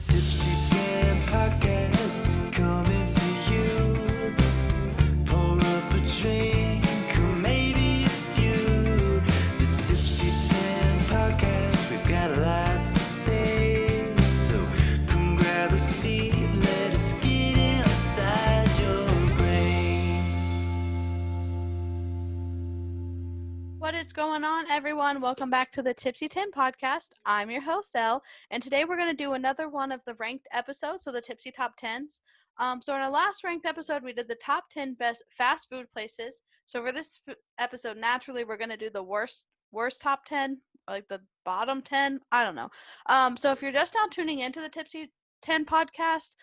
Tipsy podcast is coming to you. Pour up a drink or maybe a few. The Tipsy podcast, we've got a lot to say. So come grab a seat, let us get inside your brain. What is going on, everyone? Welcome back to the Tipsy podcast. I'm your host, Elle, and today we're going to do another one of the ranked episodes, so the Tipsy Top 10s. So in our last ranked episode, we did the top 10 best fast food places. So for this episode, naturally, we're going to do the worst top 10, like the bottom 10. I don't know. So if you're just now tuning into the Tipsy 10 podcast,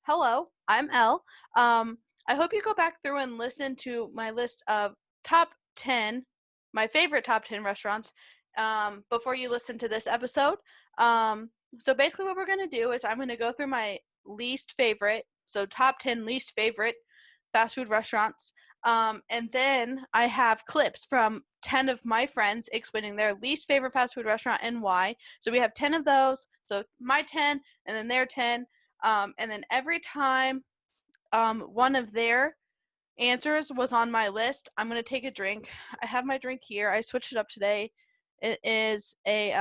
hello, I'm Elle. I hope you go back through and listen to my list of top 10 my favorite top 10 restaurants before you listen to this episode. So basically what we're going to do is I'm going to go through my least favorite, so top 10 least favorite fast food restaurants. And then I have clips from 10 of my friends explaining their least favorite fast food restaurant and why. So we have 10 of those. So my 10 and then their 10. And then every time one of their answers was on my list, I'm going to take a drink. I have my drink here. I switched it up today. It is a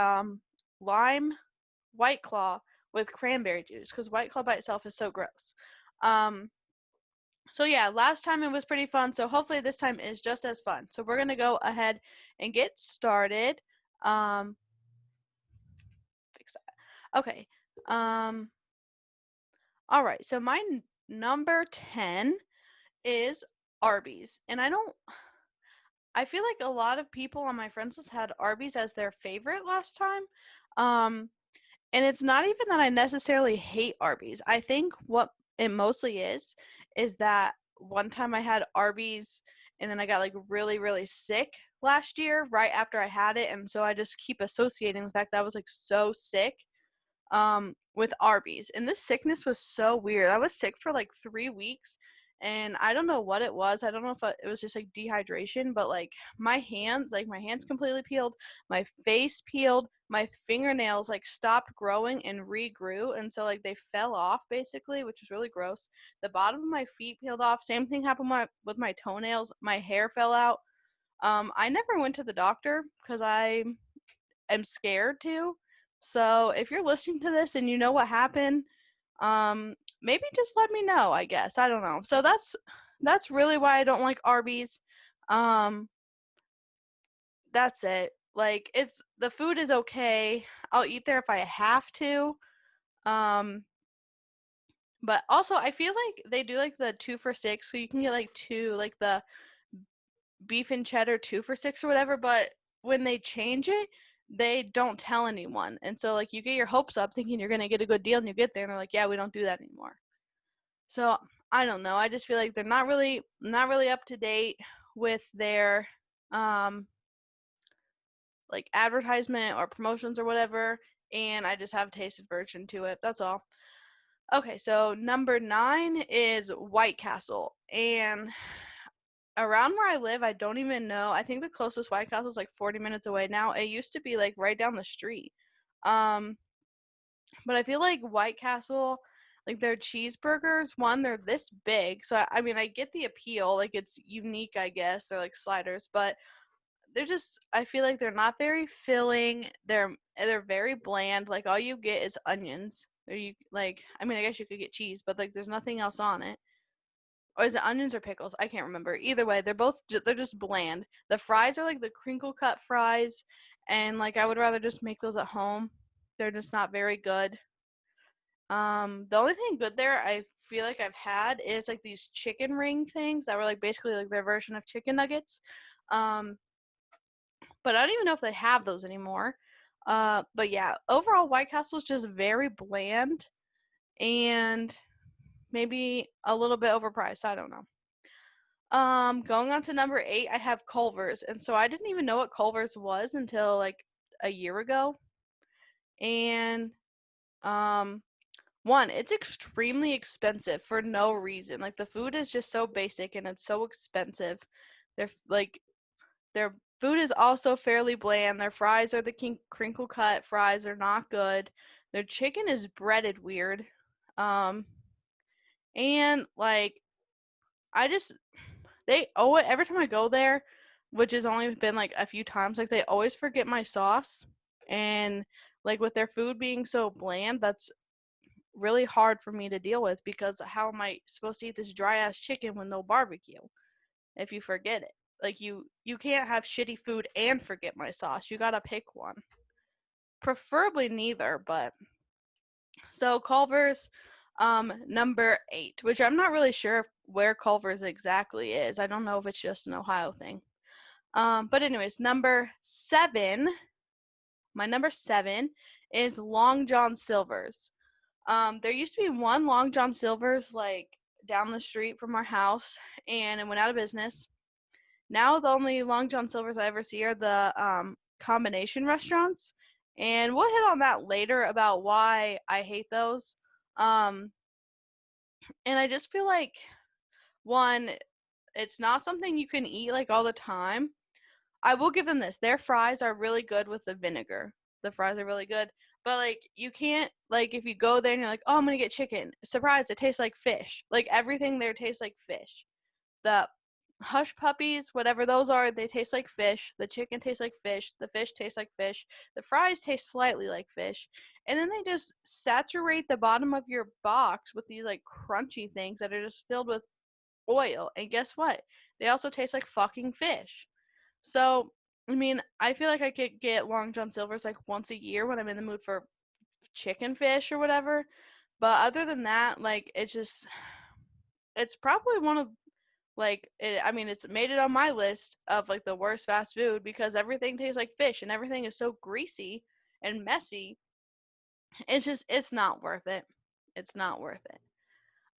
lime White Claw with cranberry juice because White Claw by itself is so gross. So yeah, last time it was pretty fun. So hopefully this time is just as fun. So we're going to go ahead and get started. Fix that. Okay. All right. So my number 10 is Arby's. And I feel like a lot of people on my friends list had Arby's as their favorite last time. And it's not even that I necessarily hate Arby's. I think what it mostly is that one time I had Arby's and then I got like really, really sick last year right after I had it. And so I just keep associating the fact that I was like so sick with Arby's. And this sickness was so weird. I was sick for like 3 weeks. And I don't know what it was. I don't know if it was just like dehydration, but like my hands completely peeled, my face peeled, my fingernails like stopped growing and regrew, and so like they fell off basically, which was really gross. The bottom of my feet peeled off. Same thing happened with my toenails. My hair fell out. I never went to the doctor because I am scared to. So if you're listening to this and you know what happened, maybe just let me know, I guess. I don't know. So that's really why I don't like Arby's. That's it. Like the food is okay. I'll eat there if I have to. But also I feel like they do like the 2 for $6, so you can get like two, like the beef and cheddar 2 for $6 or whatever, but when they change it, they don't tell anyone. And so like you get your hopes up thinking you're going to get a good deal and you get there and they're like, "Yeah, we don't do that anymore." So, I don't know. I just feel like they're not really up to date with their like advertisement or promotions or whatever, and I just have a tasted version to it. That's all. Okay, so number 9 is White Castle. And around where I live, I don't even know. I think the closest White Castle is like 40 minutes away now. It used to be like right down the street. But I feel like White Castle, like their cheeseburgers, one, they're this big. So I mean, I get the appeal. Like it's unique, I guess. They're like sliders, but they're just, I feel like they're not very filling. They're very bland. Like all you get is onions. Or you like, I mean, I guess you could get cheese, but like there's nothing else on it. Or is it onions or pickles? I can't remember. Either way, they're just bland. The fries are like the crinkle cut fries, and like I would rather just make those at home. They're just not very good. The only thing good there I feel like I've had is like these chicken ring things that were like basically like their version of chicken nuggets. Um, but I don't even know if they have those anymore. But yeah, overall White Castle is just very bland and maybe a little bit overpriced. I don't know. Going on to number 8, I have Culver's, and so I didn't even know what Culver's was until like a year ago. And one, it's extremely expensive for no reason. Like the food is just so basic and it's so expensive. Their food is also fairly bland. Their fries are the crinkle cut fries. They're not good. Their chicken is breaded weird. And like they owe it every time I go there, which has only been like a few times, like they always forget my sauce. And like with their food being so bland, that's really hard for me to deal with because how am I supposed to eat this dry ass chicken with no barbecue if you forget it? Like you can't have shitty food and forget my sauce. You gotta pick one. Preferably neither, but so Culver's number 8, which I'm not really sure where Culver's exactly is. I don't know if it's just an Ohio thing. But anyways, my number 7 is Long John Silver's. There used to be one Long John Silver's like down the street from our house, and it went out of business. Now the only Long John Silver's I ever see are the combination restaurants, and we'll hit on that later about why I hate those. Um, and I just feel like one, it's not something you can eat like all the time. I will give them this. Their fries are really good with the vinegar. The fries are really good. But like you can't like if you go there and you're like, "Oh, I'm going to get chicken." Surprise, it tastes like fish. Like everything there tastes like fish. The hush puppies, whatever those are, they taste like fish. The chicken tastes like fish. The fish tastes like fish. The fries taste slightly like fish. And then they just saturate the bottom of your box with these like crunchy things that are just filled with oil. And guess what? They also taste like fucking fish. So, I mean, I feel like I could get Long John Silver's like once a year when I'm in the mood for chicken fish or whatever. But other than that, like it's probably one of like I mean, it's made it on my list of like the worst fast food because everything tastes like fish and everything is so greasy and messy. It's not worth it. It's not worth it.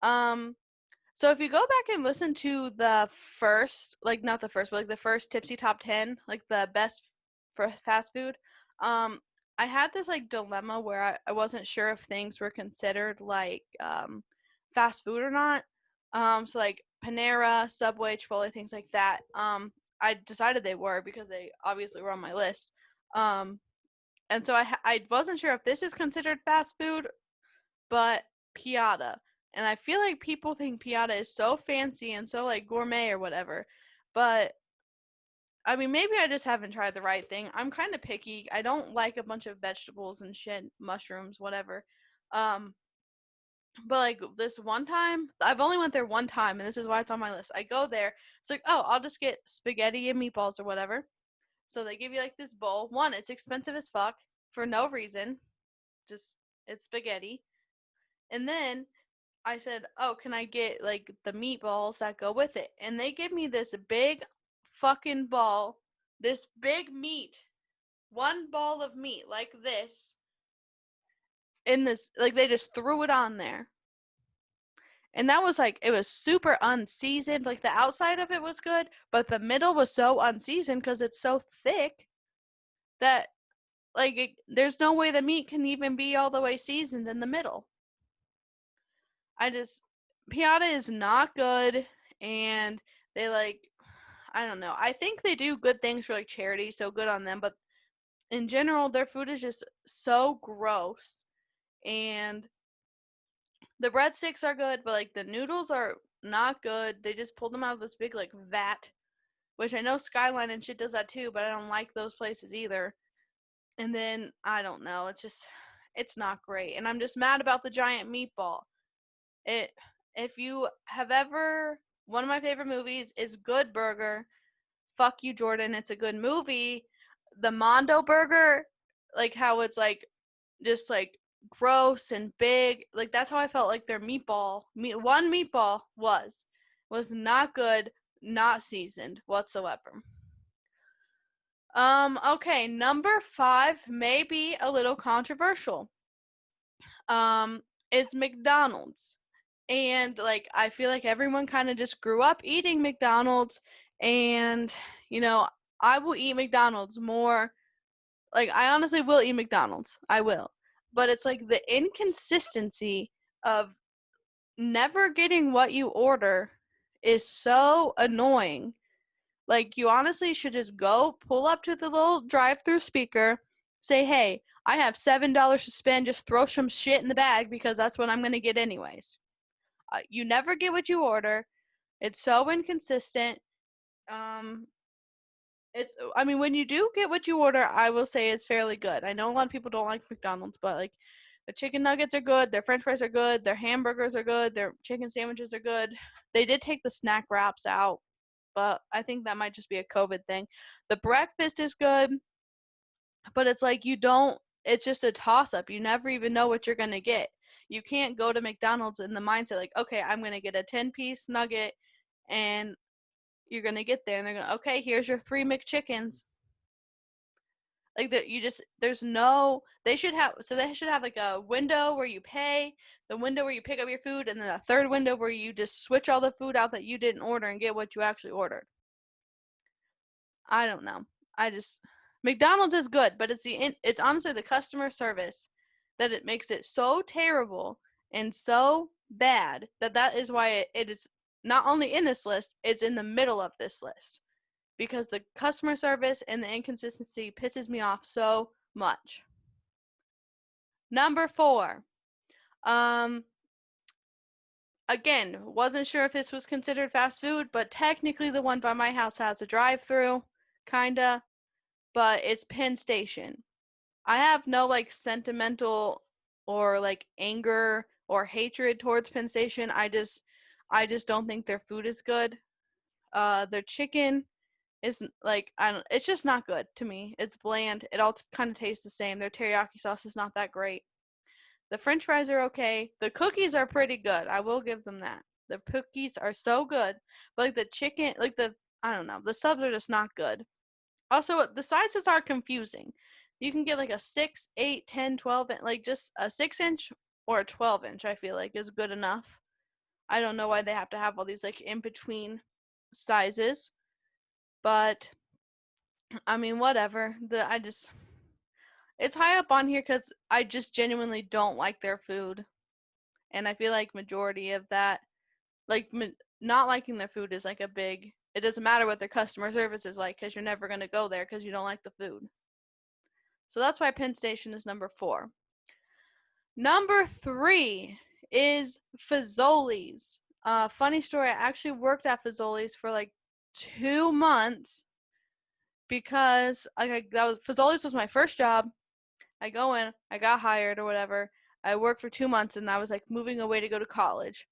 Um So if you go back and listen to the first, like not the first, but like the first Tipsy Top 10, like the best for fast food, I had this like dilemma where I wasn't sure if things were considered like fast food or not. So like Panera, Subway, Chipotle, things like that. I decided they were because they obviously were on my list. Um, and so I wasn't sure if this is considered fast food but Piata. And I feel like people think Piata is so fancy and so like gourmet or whatever. But I mean, maybe I just haven't tried the right thing. I'm kind of picky. I don't like a bunch of vegetables and shit, mushrooms, whatever. Um, but like this one time, I've only went there one time, and this is why it's on my list. I go there, it's like, oh, I'll just get spaghetti and meatballs or whatever. So they give you like this bowl. One, it's expensive as fuck for no reason. Just it's spaghetti. And then I said, "Oh, can I get like the meatballs that go with it?" And they give me this big fucking ball, this big meat, one ball of meat like this, in this like they just threw it on there. And that was like it was super unseasoned. Like the outside of it was good, but the middle was so unseasoned cuz it's so thick that there's no way the meat can even be all the way seasoned in the middle. I just Piata is not good, and they like I don't know. I think they do good things for like charity, so good on them, but in general their food is just so gross. And the breadsticks are good, but like the noodles are not good. They just pulled them out of this big like vat, which I know Skyline and shit does that too, but I don't like those places either. And then I don't know, it's not great. And I'm just mad about the giant meatball. It if you have ever one of my favorite movies is Good Burger. Fuck you, Jordan. It's a good movie. The Mondo Burger, like how it's like just like gross and big. Like that's how I felt like their one meatball was not good, not seasoned whatsoever. Okay, number 5 may be a little controversial. Um is McDonald's. And like I feel like everyone kind of just grew up eating McDonald's, and you know, I will eat McDonald's more. Like I honestly will eat McDonald's. I will. But it's like the inconsistency of never getting what you order is so annoying. Like you honestly should just go pull up to the little drive-through speaker, say, "Hey, I have $7 to spend. Just throw some shit in the bag because that's what I'm going to get anyways. You never get what you order. It's so inconsistent. When you do get what you order, I will say it's fairly good. I know a lot of people don't like McDonald's, but like the chicken nuggets are good, their french fries are good, their hamburgers are good, their chicken sandwiches are good. They did take the snack wraps out, but I think that might just be a COVID thing. The breakfast is good, but it's like it's just a toss up. You never even know what you're going to get. You can't go to McDonald's in the mindset like, okay, I'm going to get a 10-piece nugget and you're going to get there and they're going to, okay, here's your 3 McChickens. Like that, they should have like a window where you pay, the window where you pick up your food, and then a third window where you just switch all the food out that you didn't order and get what you actually ordered. I don't know. McDonald's is good, but it's honestly the customer service that it makes it so terrible and so bad that is why it is not only in this list, it's in the middle of this list. Because the customer service and the inconsistency pisses me off so much. Number 4. Again, wasn't sure if this was considered fast food, but technically the one by my house has a drive-through, kinda, but it's Penn Station. I have no like sentimental or like anger or hatred towards Penn Station. I just don't think their food is good. Their chicken isn't like it's just not good to me. It's bland. It all kind of tastes the same. Their teriyaki sauce is not that great. The french fries are okay. The cookies are pretty good. I will give them that. The cookies are so good. But like the chicken, I don't know. The subs are just not good. Also, the sizes are confusing. You can get like a 6, 8, 10, 12, like just a 6-inch or a 12-inch, I feel like is good enough. I don't know why they have to have all these like in between sizes. But I mean, whatever. It's high up on here because I just genuinely don't like their food, and I feel like majority of that, like not liking their food is like a big. It doesn't matter what their customer service is like because you're never gonna go there because you don't like the food. So that's why Penn Station is number 4. Number 3 is Fazoli's. Funny story. I actually worked at Fazoli's for like 2 months. Because Fazoli's was my first job. I go in, I got hired or whatever. I worked for 2 months and I was like moving away to go to college.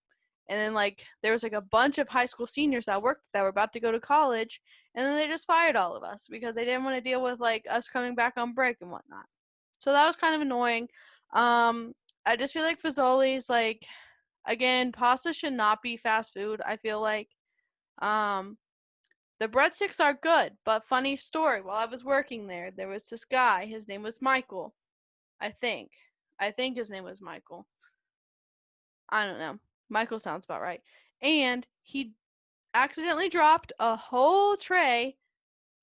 And then like there was like a bunch of high school seniors that worked that were about to go to college, and then they just fired all of us because they didn't want to deal with like us coming back on break and whatnot. So that was kind of annoying. I just feel like Fazoli's, like, again, pasta should not be fast food. I feel like the breadsticks are good, but funny story. While I was working there was this guy. His name was Michael. I think. His name was Michael. I don't know. Michael sounds about right. And he accidentally dropped a whole tray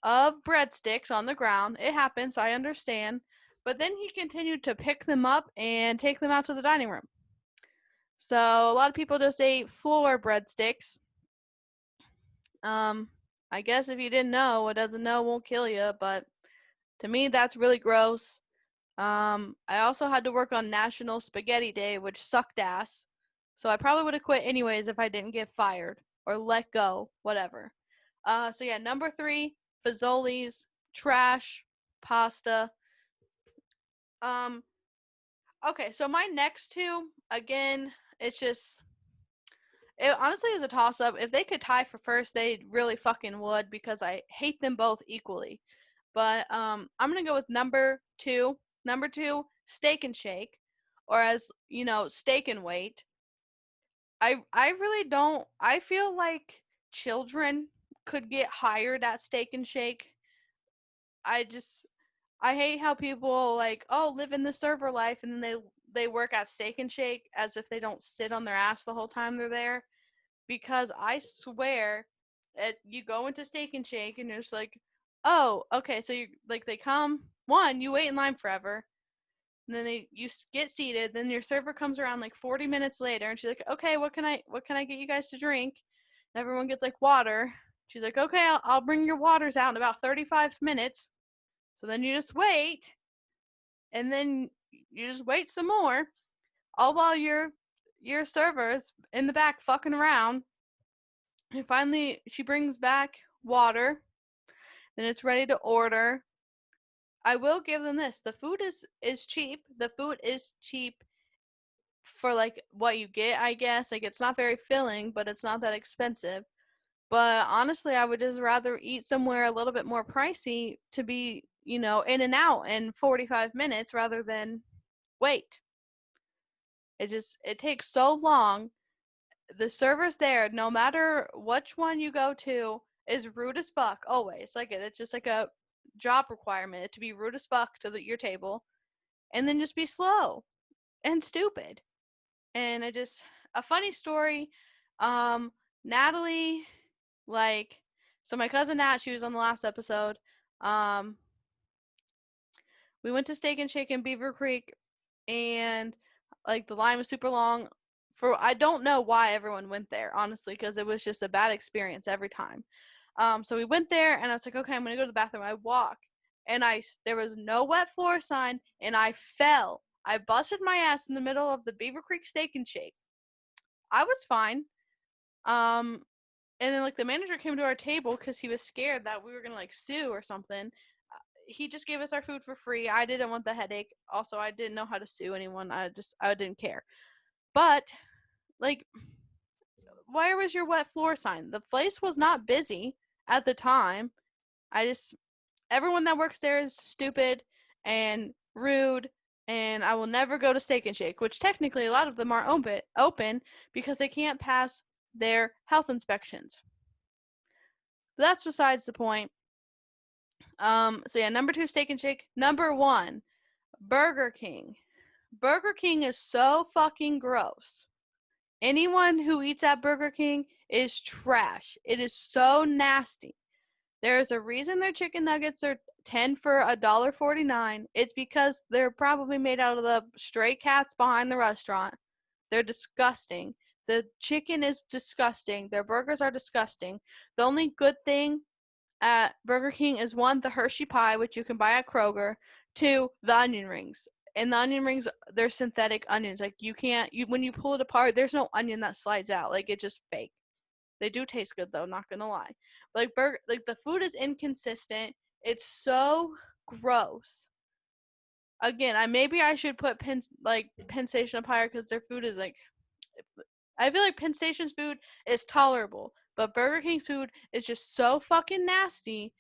of breadsticks on the ground. It happens, I understand. But then he continued to pick them up and take them out to the dining room. So a lot of people just ate floor breadsticks. I guess if you didn't know, what doesn't know won't kill you, but to me that's really gross. I also had to work on National Spaghetti Day, which sucked ass. So I probably would have quit anyways if I didn't get fired or let go, whatever. So yeah, number 3, Fazoli's, trash, pasta. Okay, so my next 2, again, it honestly is a toss up. If they could tie for first, they really fucking would because I hate them both equally. But I'm gonna go with number 2. Number 2, Steak and Shake, or as you know, Steak and Wait. I really don't. I feel like children could get hired at Steak and Shake. I hate how people like, oh, live in the server life, and then they work at Steak and Shake as if they don't sit on their ass the whole time they're there. Because I swear, you go into Steak and Shake and you're just like, oh, okay, so you like they come. One, you wait in line forever, and then you get seated. Then your server comes around like 40 minutes later, and she's like, okay, what can I get you guys to drink? And everyone gets like water. She's like, okay, I'll bring your waters out in about 35 minutes. So then you just wait. and then you just wait some more, all while your server's in the back fucking around. And finally, she brings back water, and it's ready to order. I will give them this: the food is cheap. The food is cheap for like what you get, I guess. Like it's not very filling, but it's not that expensive. But honestly, I would just rather eat somewhere a little bit more pricey to be, in and out in 45 minutes rather than wait. It takes so long. The server's there, no matter which one you go to, is rude as fuck always. Like it's just like a job requirement to be rude as fuck to your table, and then just be slow and stupid. And a funny story. Um, Natalie, like, so my cousin Nat, she was on the last episode. Um, we went to Steak and Shake in Beaver Creek, and like the line was super long. I don't know why everyone went there, honestly, because it was just a bad experience every time. So we went there, and I was like, okay, I'm gonna go to the bathroom. I walk, and there was no wet floor sign, and I fell. I busted my ass in the middle of the Beaver Creek Steak and Shake. I was fine. Um, and then like the manager came to our table because he was scared that we were gonna like sue or something. He just gave us our food for free. I didn't want the headache. Also, I didn't know how to sue anyone. I didn't care. But like, where was your wet floor sign? The place was not busy at the time. I just Everyone that works there is stupid and rude, and I will never go to Steak and Shake, which technically a lot of them are open because they can't pass their health inspections. But that's besides the point. So yeah, number 2, Steak and Shake. Number 1, Burger King. Burger King is so fucking gross. Anyone who eats at Burger King is trash. It is so nasty. There is a reason their chicken nuggets are 10 for $1.49. It's because they're probably made out of the stray cats behind the restaurant. They're disgusting. The chicken is disgusting. Their burgers are disgusting. The only good thing at Burger King is 1, the Hershey pie, which you can buy at Kroger. 2, the onion rings. And the onion rings, they're synthetic onions. Like when you pull it apart, there's no onion that slides out. Like it's just fake. They do taste good though, not gonna lie. But like the food is inconsistent. It's so gross. Again, maybe I should put Penn Station up higher because their food is like. I feel like Penn Station's food is tolerable, but Burger King's food is just so fucking nasty.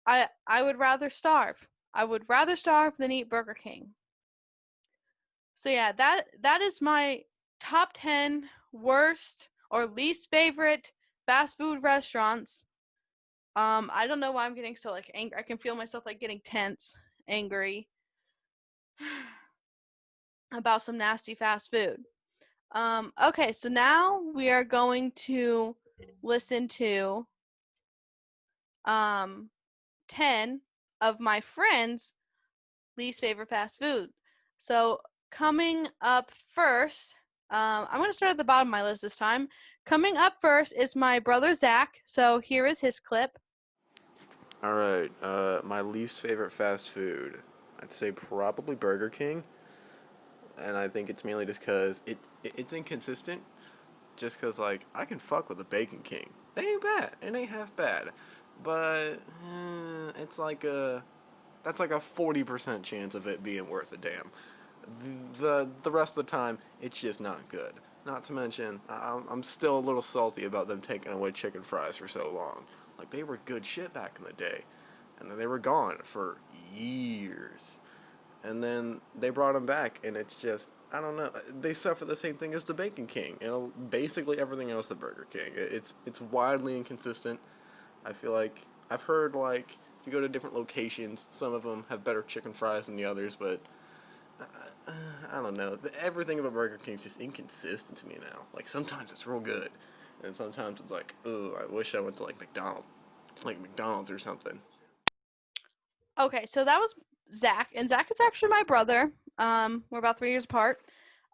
I would rather starve. I would rather starve than eat Burger King. So yeah, that is my top 10 worst or least favorite fast food restaurants. I don't know why I'm getting so like angry. I can feel myself like getting tense, angry about some nasty fast food. Okay, so now we are going to listen to 10 of my friends' least favorite fast food. So coming up first, I'm going to start at the bottom of my list this time. Coming up first is my brother Zach. So here is his clip. All right, my least favorite fast food, I'd say probably Burger King, and I think it's mainly just because it's inconsistent. Just because like I can fuck with a Bacon King, they ain't bad, it ain't half bad, but it's like that's like a 40% chance of it being worth a damn. The rest of the time, it's just not good. Not to mention, I'm still a little salty about them taking away chicken fries for so long. Like they were good shit back in the day, and then they were gone for years, and then they brought them back, and it's just I don't know. They suffer the same thing as the Bacon King, and basically everything else the Burger King. It's widely inconsistent. I feel like I've heard like if you go to different locations, some of them have better chicken fries than the others, but I don't know. Everything about Burger King is just inconsistent to me now. Like sometimes it's real good, and sometimes it's like, oh, I wish I went to like McDonald's or something. Okay, so that was Zach, and Zach is actually my brother. We're about 3 years apart.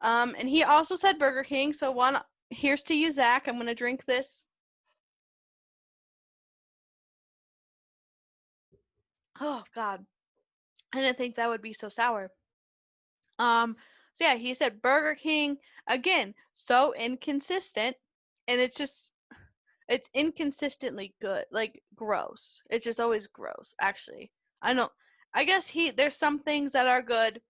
And he also said Burger King. So here's to you, Zach. I'm gonna drink this. Oh God, I didn't think that would be so sour. So yeah, he said Burger King again, so inconsistent, and it's inconsistently good, like gross. It's just always gross. Actually, I don't. I guess there's some things that are good.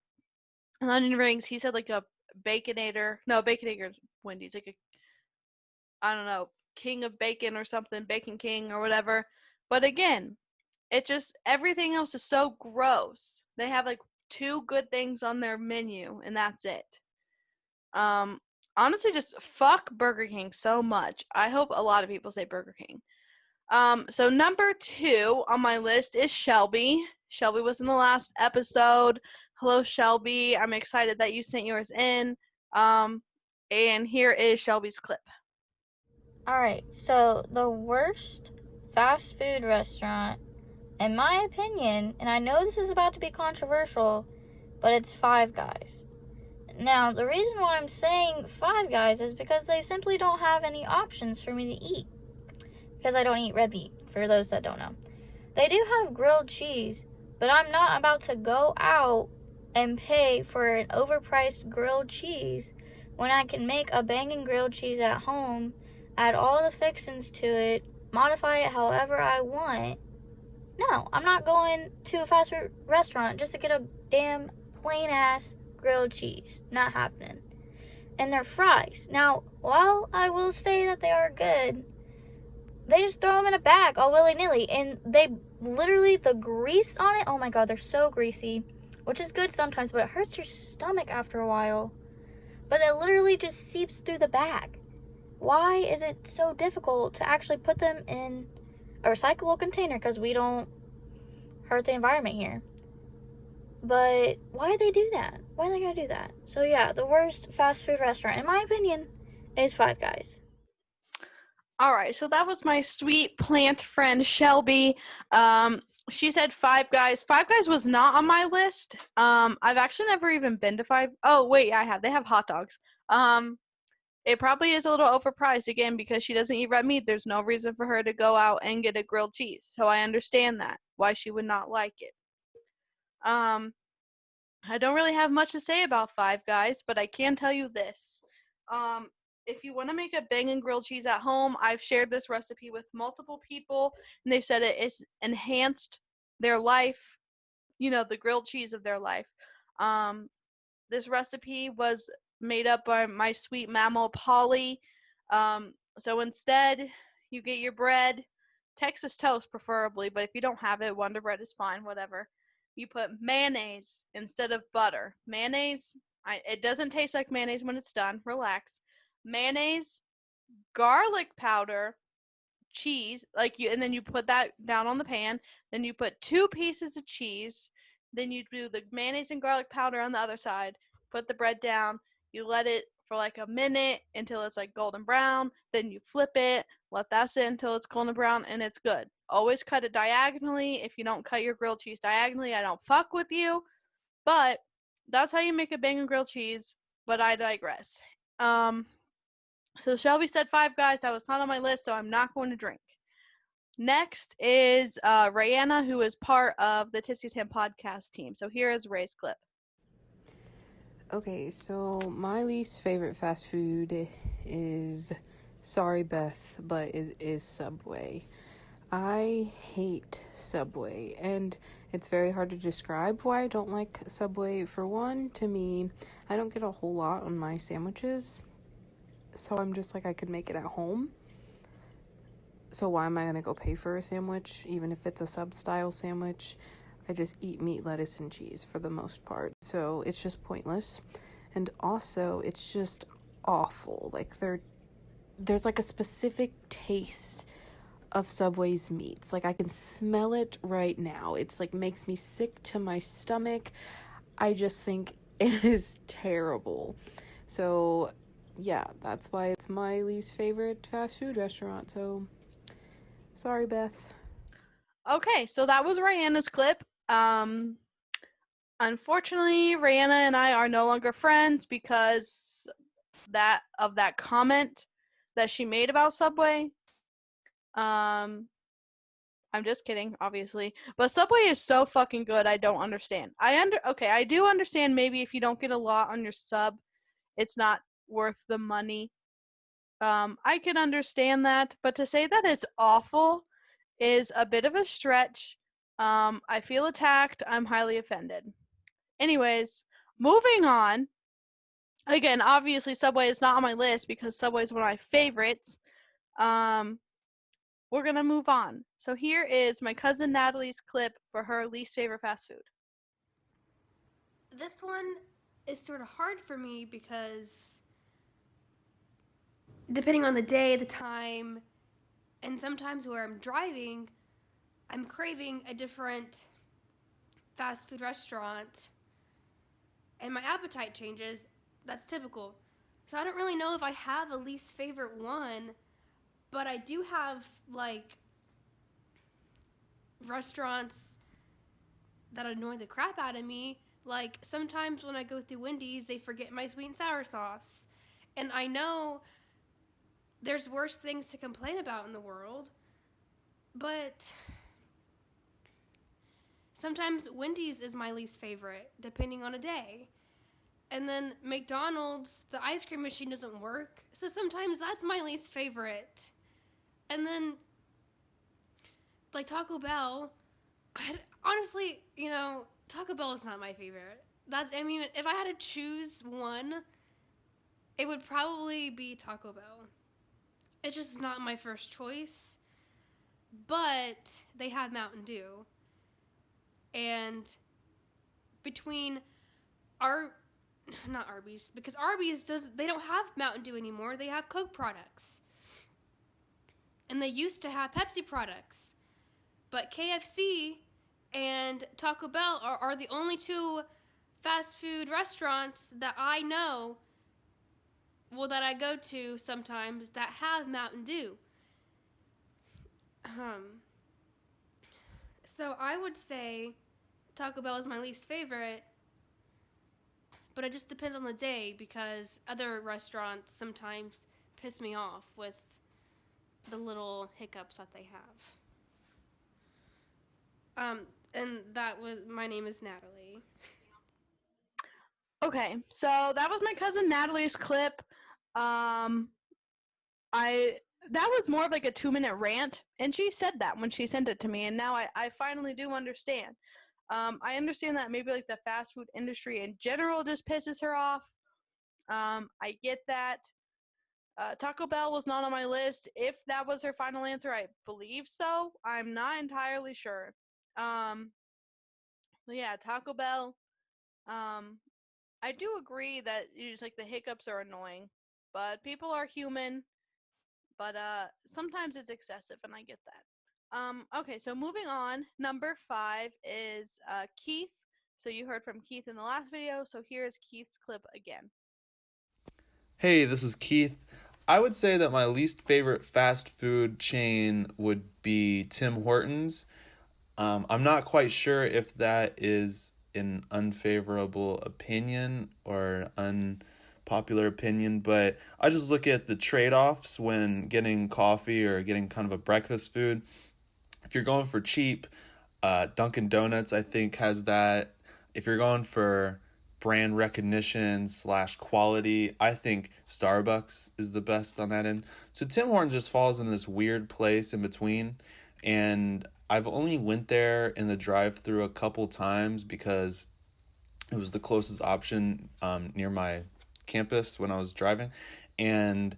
Onion rings. He said like a baconator. No, baconator's Wendy's. Like a I don't know, king of bacon or something, bacon king or whatever. But again, it just everything else is so gross. They have like two good things on their menu and that's it. Um Honestly just fuck Burger King so much. I hope a lot of people say Burger King. So number 2 on my list is Shelby. Shelby was in the last episode. Hello Shelby. I'm excited that you sent yours in. And here is Shelby's clip. Alright, so the worst fast food restaurant, in my opinion, and I know this is about to be controversial, but it's Five Guys. Now, the reason why I'm saying Five Guys is because they simply don't have any options for me to eat. Because I don't eat red meat, for those that don't know. They do have grilled cheese, but I'm not about to go out and pay for an overpriced grilled cheese when I can make a banging grilled cheese at home, add all the fixings to it, modify it however I want. No, I'm not going to a fast food restaurant just to get a damn plain ass grilled cheese. Not happening. And their fries. Now, while I will say that they are good, they just throw them in a bag all willy-nilly, and they literally, the grease on it, oh my god, they're so greasy, which is good sometimes, but it hurts your stomach after a while. But it literally just seeps through the bag. Why is it so difficult to actually put them in a recyclable container? Because we don't hurt the environment here. But why do they do that? Why are they gonna do that? So yeah, the worst fast food restaurant, in my opinion, is Five Guys. All right, so that was my sweet plant friend Shelby. She said Five Guys. Five Guys was not on my list. I've actually never even been to Five. Oh wait, I have. They have hot dogs. It probably is a little overpriced again because she doesn't eat red meat. There's no reason for her to go out and get a grilled cheese. So I understand that why she would not like it. I don't really have much to say about Five Guys, but I can tell you this. If you want to make a banging grilled cheese at home, I've shared this recipe with multiple people, and they've said it has enhanced their life, the grilled cheese of their life. This recipe was made up by my sweet mammal, Polly. So instead, you get your bread, Texas toast preferably, but if you don't have it, Wonder Bread is fine, whatever. You put mayonnaise instead of butter. Mayonnaise, it doesn't taste like mayonnaise when it's done. Relax. Mayonnaise, garlic powder, cheese, and then you put that down on the pan. Then you put 2 pieces of cheese. Then you do the mayonnaise and garlic powder on the other side. Put the bread down. You let it for like a minute until it's like golden brown. Then you flip it. Let that sit until it's golden brown, and it's good. Always cut it diagonally. If you don't cut your grilled cheese diagonally, I don't fuck with you. But that's how you make a banging grilled cheese. But I digress. So Shelby said Five Guys. That was not on my list, so I'm not going to drink. Next is Rayanna, who is part of the Tipsy Tim podcast team. So here is Ray's clip. Okay, so my least favorite fast food is, sorry Beth, but it is Subway. I hate Subway, and it's very hard to describe why I don't like Subway. For one, to me, I don't get a whole lot on my sandwiches, so I'm just like, I could make it at home. So why am I going to go pay for a sandwich, even if it's a sub-style sandwich? I just eat meat, lettuce, and cheese for the most part. So it's just pointless. And also, it's just awful. Like, there's like a specific taste of Subway's meats. Like, I can smell it right now. It's like makes me sick to my stomach. I just think it is terrible. So, yeah, that's why it's my least favorite fast food restaurant. So, sorry, Beth. Okay, so that was Rayanna's clip. Unfortunately, Rayanna and I are no longer friends because that comment that she made about Subway. I'm just kidding, obviously. But Subway is so fucking good. I don't understand. I do understand maybe if you don't get a lot on your sub, it's not worth the money. I can understand that, but to say that it's awful is a bit of a stretch. I feel attacked. I'm highly offended. Anyways, moving on. Again, obviously Subway is not on my list because Subway is one of my favorites. We're going to move on. So here is my cousin Natalie's clip for her least favorite fast food. This one is sort of hard for me because depending on the day, the time, and sometimes where I'm driving, I'm craving a different fast food restaurant and my appetite changes. That's typical. So I don't really know if I have a least favorite one, but I do have like restaurants that annoy the crap out of me. Like sometimes when I go through Wendy's, they forget my sweet and sour sauce. And I know there's worse things to complain about in the world, but sometimes Wendy's is my least favorite, depending on a day. And then McDonald's, the ice cream machine doesn't work, so sometimes that's my least favorite. And then, like Taco Bell, honestly, Taco Bell is not my favorite. If I had to choose one, it would probably be Taco Bell. It's just not my first choice, but they have Mountain Dew. And between not Arby's, because Arby's they don't have Mountain Dew anymore. They have Coke products. And they used to have Pepsi products. But KFC and Taco Bell are the only two fast food restaurants that I know, that I go to sometimes, that have Mountain Dew. So I would say Taco Bell is my least favorite, but it just depends on the day because other restaurants sometimes piss me off with the little hiccups that they have. And my name is Natalie. Okay, so that was my cousin Natalie's clip. That was more of like a 2-minute rant, and she said that when she sent it to me, and now I finally do understand. I understand that maybe like the fast food industry in general just pisses her off. I get that. Taco Bell was not on my list. If that was her final answer, I believe so. I'm not entirely sure. But yeah, Taco Bell. I do agree that just like the hiccups are annoying, but people are human. But sometimes it's excessive, and I get that. Okay, so moving on. Number 5 is Keith. So you heard from Keith in the last video. So here's Keith's clip again. Hey, this is Keith. I would say that my least favorite fast food chain would be Tim Hortons. I'm not quite sure if that is an unfavorable opinion or unpopular opinion, but I just look at the trade-offs when getting coffee or getting kind of a breakfast food. If you're going for cheap, Dunkin' Donuts, I think, has that. If you're going for brand recognition / quality, I think Starbucks is the best on that end. So Tim Hortons just falls in this weird place in between, and I've only went there in the drive-through a couple times because it was the closest option near my campus when I was driving, and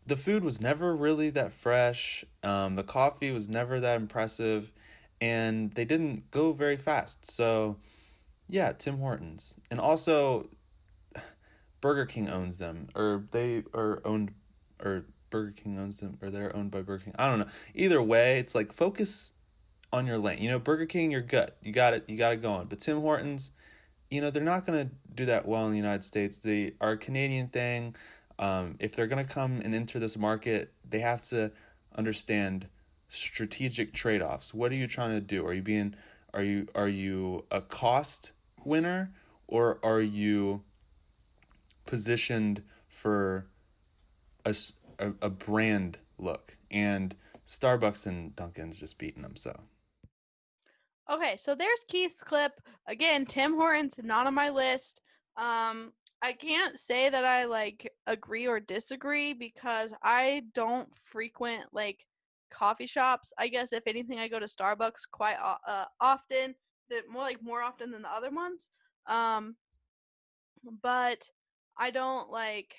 the food was never really that fresh. The coffee was never that impressive, and they didn't go very fast. So yeah, Tim Hortons. And also Burger King owns them, or they are owned, or Burger King owns them, or they're owned by Burger King. I don't know. Either way, it's like focus on your lane. Burger King, you're good. You got it going. But Tim Hortons, they're not going to do that well in the United States. They are a Canadian thing. If they're going to come and enter this market, they have to understand strategic trade-offs. What are you trying to do? Are you a cost winner, or are you positioned for a brand look? And Starbucks and Dunkin's just beating them. So Okay, so there's Keith's clip. Again, Tim Hortons not on my list. I can't say that I like agree or disagree because I don't frequent like coffee shops. I guess if anything, I go to Starbucks quite often. More often than the other ones. Um, but I don't like.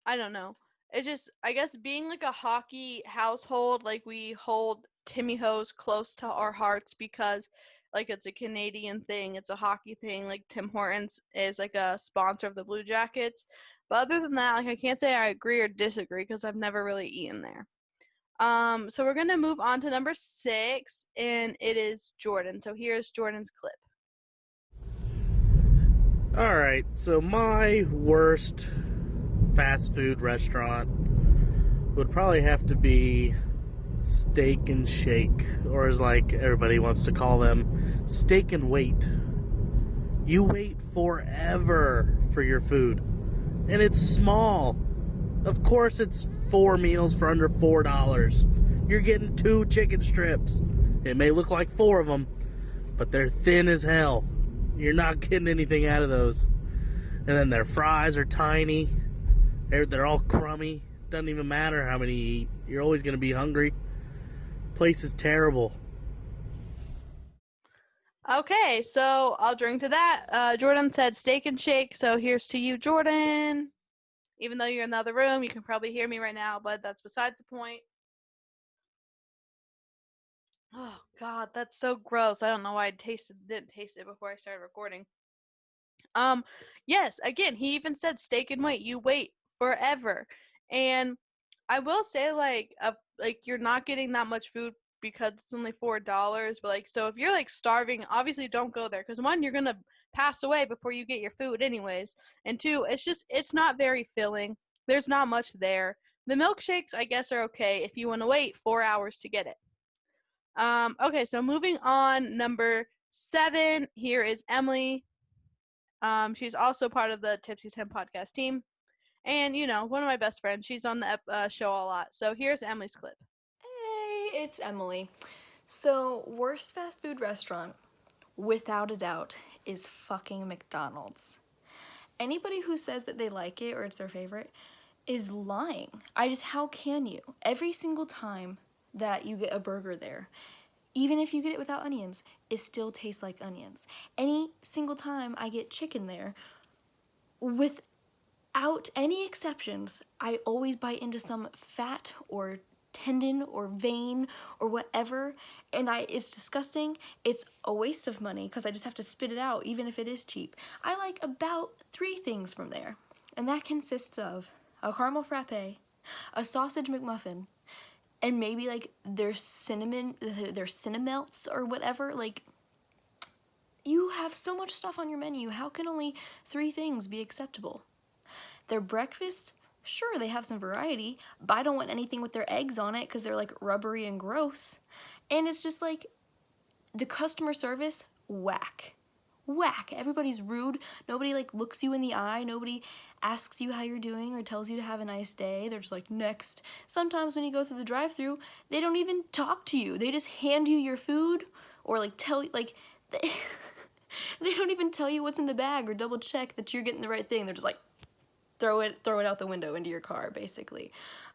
I don't know. It just I guess being like a hockey household, like we hold Timmy Ho's close to our hearts because like it's a Canadian thing, it's a hockey thing. Like Tim Hortons is like a sponsor of the Blue Jackets. But other than that, like I can't say I agree or disagree because I've never really eaten there. So we're gonna move on to number 6, and it is Jordan. So here's Jordan's clip. All right, so my worst fast food restaurant would probably have to be Steak and Shake, or as like everybody wants to call them, Steak and Wait. You wait forever for your food, and it's small. Of course, it's 4 meals for under $4. You're getting 2 chicken strips. It may look like 4 of them, but they're thin as hell. You're not getting anything out of those. And then their fries are tiny. They're all crummy. Doesn't even matter how many you eat. You're always going to be hungry. Place is terrible. Okay, so I'll drink to that. Jordan said Steak and Shake, so here's to you, Jordan. Even though you're in the other room, you can probably hear me right now, but that's besides the point. Oh God, that's so gross. I don't know why I didn't taste it before I started recording. Yes, again, he even said steak and wait. You wait forever. And I will say like you're not getting that much food because it's only $4, but like so if you're like starving, obviously don't go there because one, you're gonna pass away before you get your food anyways. And two, it's not very filling. There's not much there. The milkshakes I guess are okay if you want to wait 4 hours to get it. Okay, so moving on, number 7, here is Emily. She's also part of the Tipsy 10 podcast team. And, one of my best friends. She's on the show a lot. So here's Emily's clip. Hey, it's Emily. So, worst fast food restaurant, without a doubt, is fucking McDonald's. Anybody who says that they like it or it's their favorite is lying. How can you? Every single time that you get a burger there, even if you get it without onions, it still tastes like onions. Any single time I get chicken there, without any exceptions, I always bite into some fat or tendon or vein or whatever, and it's disgusting. It's a waste of money because I just have to spit it out even if it is cheap. I like about 3 things from there, and that consists of a caramel frappe, a sausage McMuffin, and maybe like their Cinemelts or whatever. Like, you have so much stuff on your menu. How can only 3 things be acceptable? Their breakfast, sure, they have some variety, but I don't want anything with their eggs on it because they're like rubbery and gross. And it's just like the customer service, whack. Whack. Everybody's rude. Nobody like looks you in the eye. Nobody asks you how you're doing or tells you to have a nice day. They're just like, next. Sometimes when you go through the drive-thru, they don't even talk to you. They just hand you your food or like tell you like they don't even tell you what's in the bag or double check that you're getting the right thing. They're just like throw it out the window into your car, basically.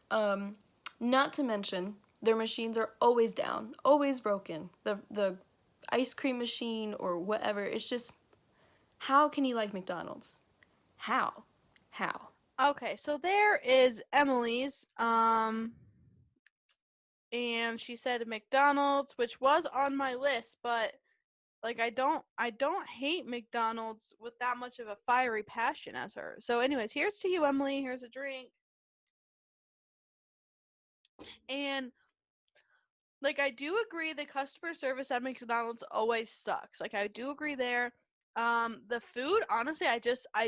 Not to mention, their machines are always down, always broken. The ice cream machine or whatever, it's just, how can you like McDonald's? How? Okay, so there is Emily's. And she said McDonald's, which was on my list, but like I don't hate McDonald's with that much of a fiery passion as her. So anyways, here's to you, Emily. Here's a drink. And like I do agree the customer service at McDonald's always sucks. Like I do agree there. The food, honestly, I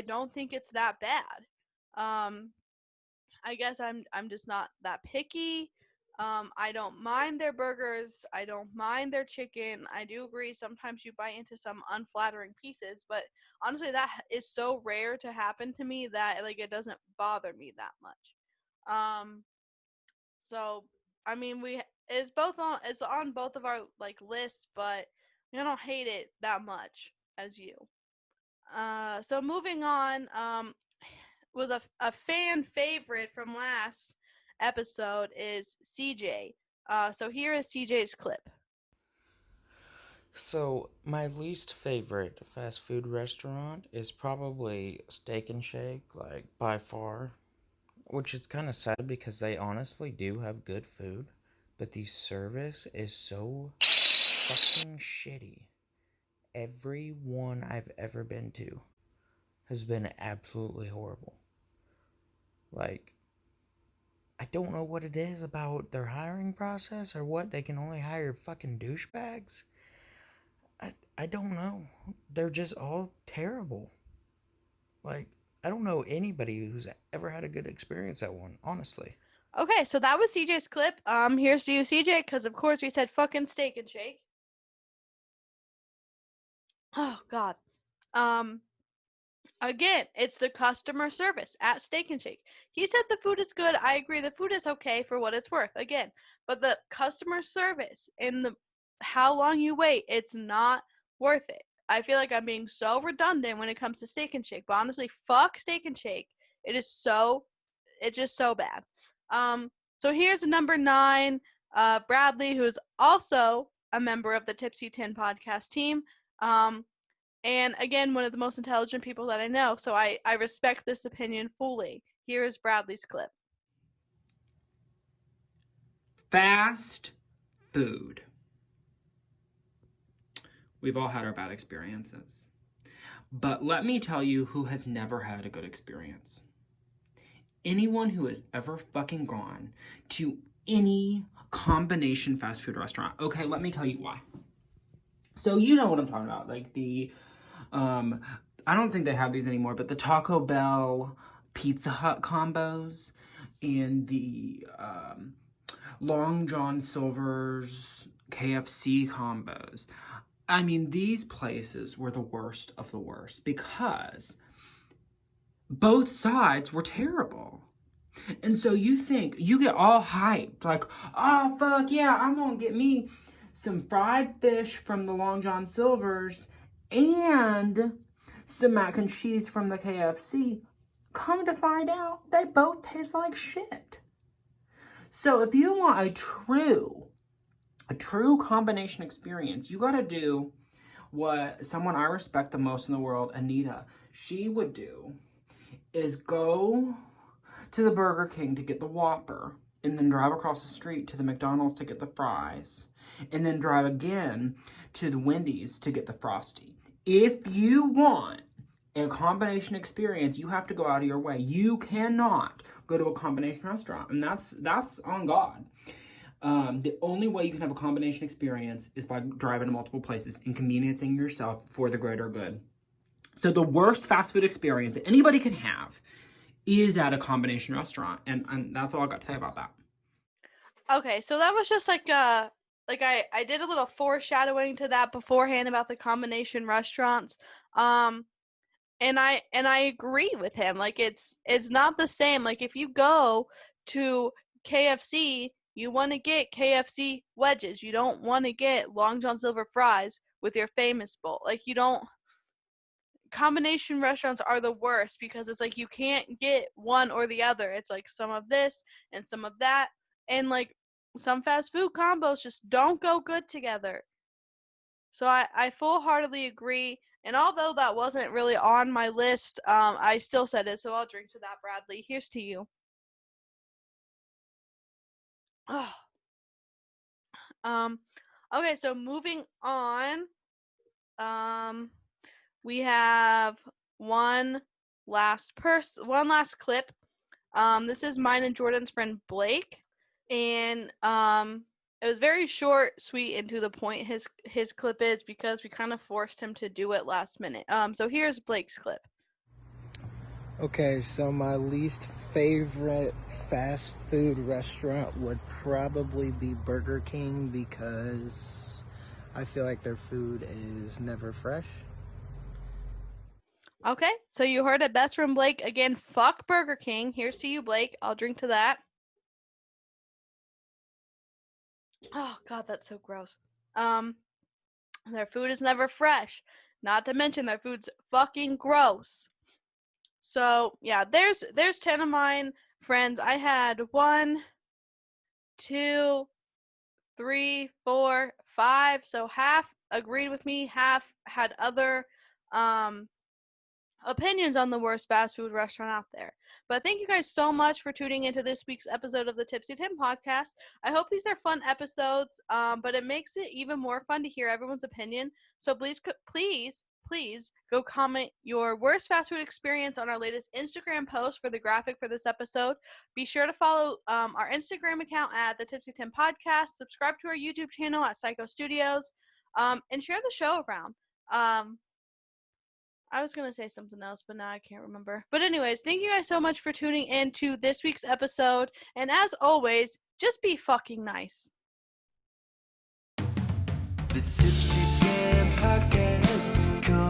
don't think it's that bad. I guess I'm just not that picky. I don't mind their burgers. I don't mind their chicken. I do agree sometimes you bite into some unflattering pieces, but honestly that is so rare to happen to me that like it doesn't bother me that much. So I mean is on both of our like lists, but I don't hate it that much as you. So moving on, was a fan favorite from last episode is CJ. So here is CJ's clip. So, my least favorite fast food restaurant is probably Steak and Shake, like by far. Which is kind of sad because they honestly do have good food, but the service is so fucking shitty. Every one I've ever been to has been absolutely horrible. Like, I don't know what it is about their hiring process or what. They can only hire fucking douchebags. I don't know. They're just all terrible. Like, I don't know anybody who's ever had a good experience at one, honestly. Okay, so that was CJ's clip. Here's to you, CJ, because of course we said fucking Steak and Shake. Oh God. Again, it's the customer service at Steak and Shake. He said the food is good. I agree, the food is okay for what it's worth. Again, but the customer service and the how long you wait, it's not worth it. I feel like I'm being so redundant when it comes to Steak and Shake, but honestly, fuck Steak and Shake. It's just so bad. So here's number 9, Bradley, who is also a member of the Tipsy 10 podcast team. And again, one of the most intelligent people that I know. So I respect this opinion fully. Here is Bradley's clip. Fast food. We've all had our bad experiences. But let me tell you who has never had a good experience. Anyone who has ever fucking gone to any combination fast food restaurant. Okay, let me tell you why. So you know what I'm talking about. Like the, I don't think they have these anymore, but the Taco Bell Pizza Hut combos and the Long John Silver's KFC combos. I mean, these places were the worst of the worst because both sides were terrible. And so you get all hyped, like, oh, fuck yeah, I'm gonna get me some fried fish from the Long John Silver's and some mac and cheese from the KFC. Come to find out, they both taste like shit. So if you want a true combination experience, you gotta do what someone I respect the most in the world, Anita, she would do, is go to the Burger King to get the Whopper, and then drive across the street to the McDonald's to get the fries, and then drive again to the Wendy's to get the Frosty. If you want a combination experience, you have to go out of your way. You cannot go to a combination restaurant, and that's on God. The only way you can have a combination experience is by driving to multiple places, inconveniencing yourself for the greater good. So the worst fast food experience that anybody can have is at a combination restaurant, and that's all I got to say about that. Okay, so that was just like I did a little foreshadowing to that beforehand about the combination restaurants. And I agree with him. Like it's not the same. Like if you go to KFC, you want to get KFC wedges. You don't want to get Long John Silver fries with your famous bowl. Like you don't. Combination restaurants are the worst because it's like you can't get one or the other. It's like some of this and some of that, and like some fast food combos just don't go good together. So I full-heartedly agree. And although that wasn't really on my list, I still said it, so I'll drink to that, Bradley. Here's to you. Oh. Okay, so moving on. We have one last clip. This is mine and Jordan's friend Blake, and it was very short, sweet, and to the point. His clip is because we kind of forced him to do it last minute. So here's Blake's clip. Okay, so my least favorite fast food restaurant would probably be Burger King because I feel like their food is never fresh. Okay, so you heard it best from Blake. Again, fuck Burger King. Here's to you, Blake. I'll drink to that. Oh God, that's so gross. Their food is never fresh. Not to mention their food's fucking gross. So yeah, there's 10 of mine friends. I had 1, 2, 3, 4, 5. So half agreed with me, half had other opinions on the worst fast food restaurant out there. But thank you guys so much for tuning into this week's episode of the Tipsy Tim podcast. I hope these are fun episodes, but it makes it even more fun to hear everyone's opinion. So please go comment your worst fast food experience on our latest Instagram post for the graphic for this episode. Be sure to follow our Instagram account at the Tipsy Tim podcast. Subscribe to our YouTube channel at Psycho Studios, and share the show around. I was going to say something else, but now I can't remember. But anyways, thank you guys so much for tuning in to this week's episode. And as always, just be fucking nice. The Tipsy Tim podcast is coming.